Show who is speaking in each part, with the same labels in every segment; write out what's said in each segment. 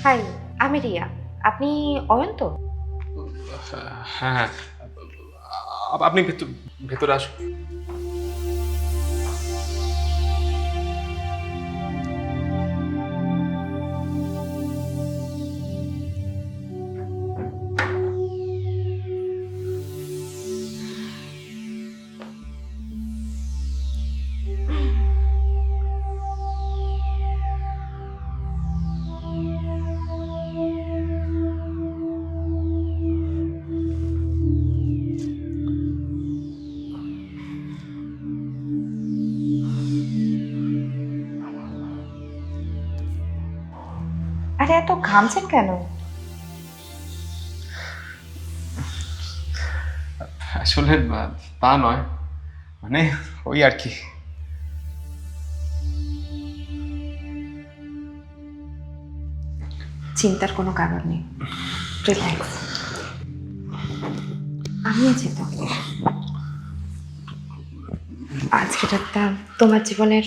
Speaker 1: High, আমি রিয়া। আপনি অয়ন তো?
Speaker 2: হ্যাঁ হ্যাঁ, আপনি ভেতরে আসুন।
Speaker 1: আরে এত ঘামছেন কেন?
Speaker 2: আসলে তা নয়, মানে ওই আর কি।
Speaker 1: চিন্তার কোনো কারণ নেই, রিল্যাক্স। আমি আছি তো। আজকে রাতটা তোমার জীবনের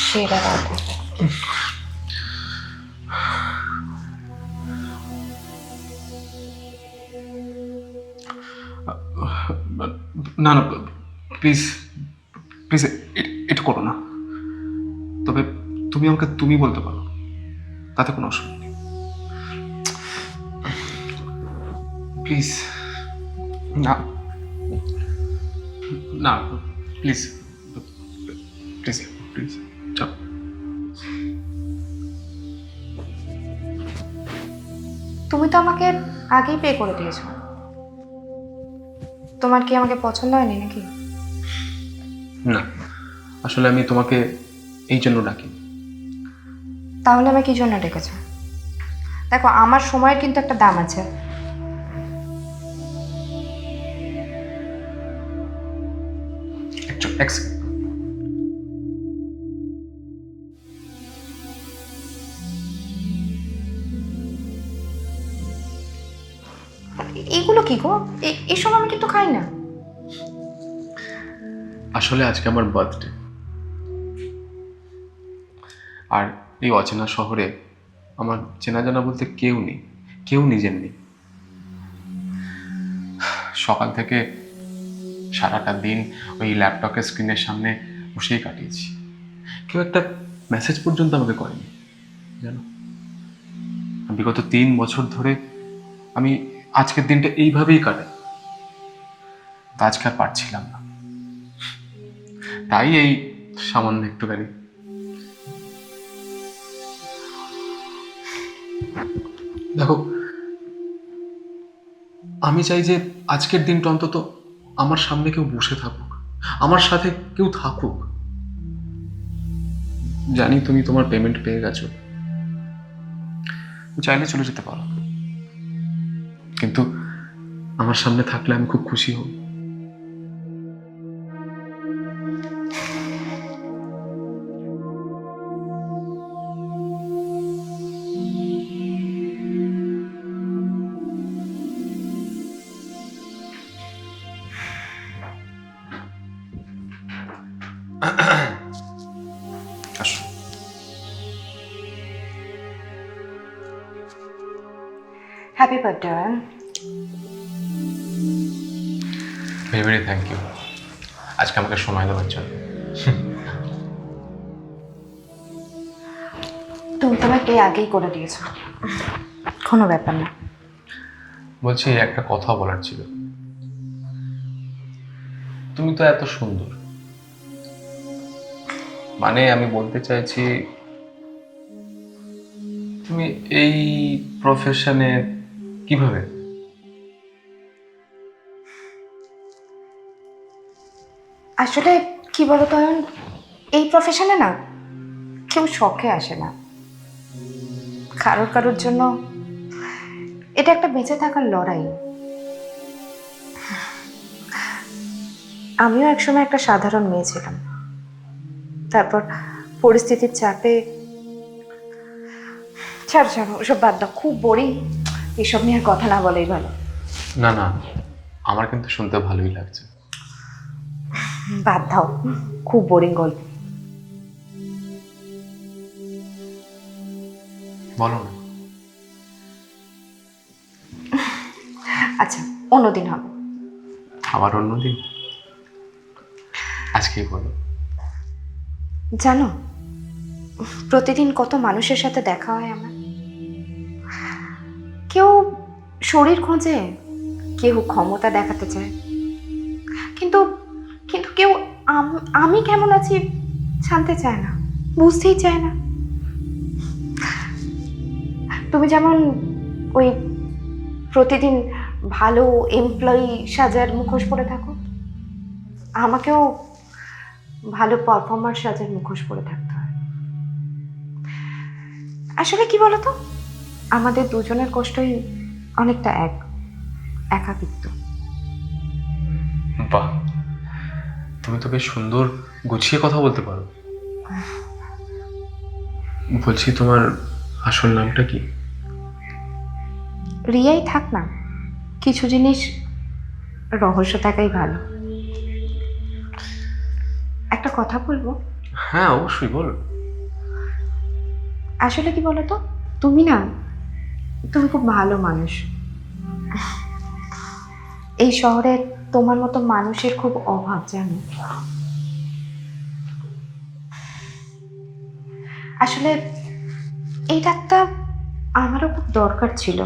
Speaker 1: সেরা রাত হবে।
Speaker 2: না না, প্লিজ প্লিজ এটা করো না। তবে তুমি আমাকে তুমি বলতে পারো, তাতে কোনো অসুবিধা নেই। প্লিজ। না না, প্লিজ প্লিজ প্লিজ যাও।
Speaker 1: তুমি তো আমাকে আগেই পে করে দিয়েছো। তোমার কি আমাকে পছন্দ হয়নি নাকি?
Speaker 2: না, আসলে আমি তোমাকে এই জন্য ডাকি।
Speaker 1: তাহলে আমি কি জন্য ডেকেছো? দেখো, আমার সময়ের কিন্তু একটা দাম আছে।
Speaker 2: এক সেকেন্ড।
Speaker 1: এইগুলো কি গো? এসব আমি কিন্তু খাই না।
Speaker 2: আসলে আজকে আমার বার্থডে, আর এই অচেনা শহরে আমার চেনা জানা বলতে কেউ নেই, কেউ নিজের নেই। সকাল থেকে সারাটা দিন ওই ল্যাপটপের স্ক্রিনের সামনে বসেই কাটিয়েছি। কেউ একটা মেসেজ পর্যন্ত আমাকে করেনি, জানো। বিগত 3 বছর ধরে আমি আজকের দিনটা এইভাবেই কাটাই। তা আজকে আর পারছিলাম না, তাই এই সামান্য একটুখানি। দেখো, আমি চাই যে আজকের দিনটা অন্তত আমার সামনে কেউ বসে থাকুক, আমার সাথে কেউ থাকুক। জানি তুমি তোমার পেমেন্ট পেয়ে গেছো, চাইলে চলে যেতে পারো, কিন্তু আমার সামনে থাকলে আমি খুব খুশি হব। আসো।
Speaker 1: Happy birthday Ayan.
Speaker 2: Very very thank you আজকে আমাকে সময় দেওয়ার জন্য।
Speaker 1: তুমি তো আমাকে আগেই করে দিয়েছো, কোনো ব্যাপার না।
Speaker 2: বলছি, একটা কথা বলার ছিল। তুমি তো এত সুন্দর, মানে আমি বলতে চাইছি, তুমি এই প্রফেশনে কিভাবে?
Speaker 1: আসলে কি বলতো অয়ন, এই প্রফেশনে না কেউ শখে আসে না। কারোর কারোর জন্য এটা একটা বেঁচে থাকার লড়াই। আমিও একসময় একটা সাধারণ মেয়ে ছিলাম, তারপর পরিস্থিতির চাপে ছাড়ো ছাড়ো, ওসব বাদ দাও, খুব বোরিং। এসব নিয়ে আর কথা না বলেই ভালো।
Speaker 2: না না, আমার কিন্তু শুনতে ভালোই লাগছে।
Speaker 1: বাদ দাও, খুব বোরিং গল্প।
Speaker 2: বলো না।
Speaker 1: আচ্ছা, অন্যদিন হবে।
Speaker 2: আবার অন্যদিন? আজকেই বলো।
Speaker 1: জানো, প্রতিদিন কত মানুষের সাথে দেখা হয় আমার। কেউ শরীর খোঁজে, কেউ ক্ষমতা দেখাতে চায়, কিন্তু কিন্তু কেউ আমি কেমন আছি জানতে চায় না, বুঝতেই চায় না। তুমি যেমন ওই প্রতিদিন ভালো এমপ্লয়ি সাজার মুখোশ পরে থাকো, আমাকেও ভালো পারফর্মার সাজার মুখোশ পরে থাকতে হয়। আসলে কি বলতো, আমাদের দুজনের কষ্টই অনেকটা একাকিত্ব।
Speaker 2: বাহ, তুমি তো বেশ সুন্দর গুছিয়ে কথা বলতে পারো। বলছি, তোমার আসল নামটা কি?
Speaker 1: রিয়াই থাক না, কিছু জিনিস রহস্য থাকাই ভালো। একটা কথা বলবো?
Speaker 2: হ্যাঁ, অবশ্যই বলো।
Speaker 1: আসলে কি বলতো, তুমি খুব ভালো মানুষ। এই শহরে তোমার মতো মানুষের খুব অভাব, জানো। আসলে এই ডাক্তার আমারও খুব দরকার ছিল।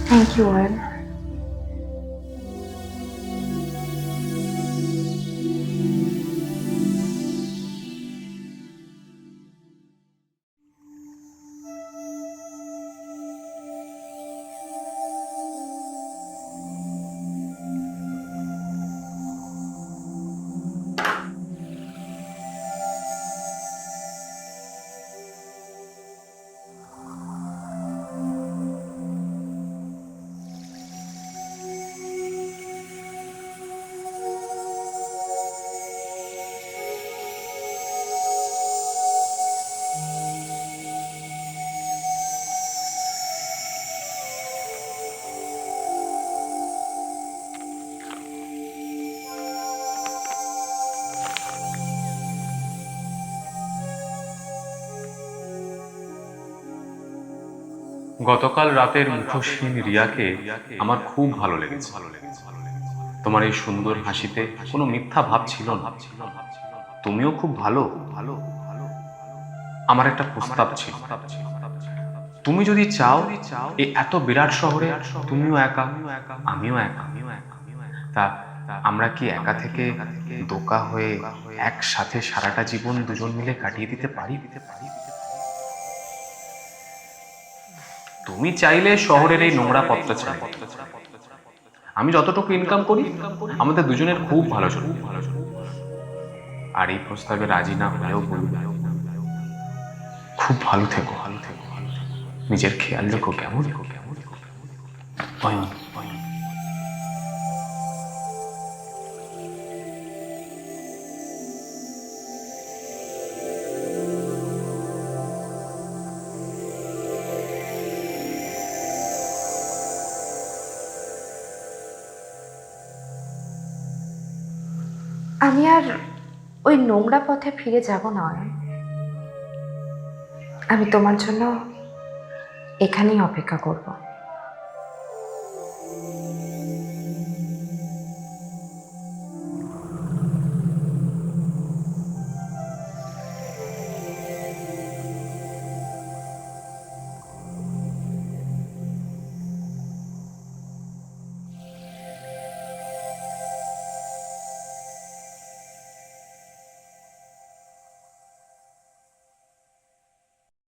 Speaker 1: Thank you Ayan.
Speaker 2: গতকাল রাতের মুখোশহীন রিয়াকে আমার খুব ভালো লেগেছে। তোমার এই সুন্দর হাসিতে কোনো মিথ্যা ভাব ছিল না। তুমিও খুব ভালো। আমার একটা প্রস্তাব ছিল। তুমি যদি চাও, এই এত বিরাট শহরে তুমিও একা, আমিও একা, তা আমরা কি একা থেকে দোকা হয়ে একসাথে সারাটা জীবন দুজন মিলে কাটিয়ে দিতে পারি? তুমি চাইলে শহরের এই নোংরা পথটা ছেড়ে দিতে। আমি যতটুকু ইনকাম করি আমাদের দুজনের খুব ভালো চলবে। আর এই প্রস্তাবে রাজি না হলেও বলবে, খুব ভালো থেকো, নিজের খেয়াল রেখো, কেমন? অয়ন।
Speaker 1: আমি আর ওই নোংরা পথে ফিরে যাব না অয়ন। আমি তোমার জন্য এখানেই অপেক্ষা করব।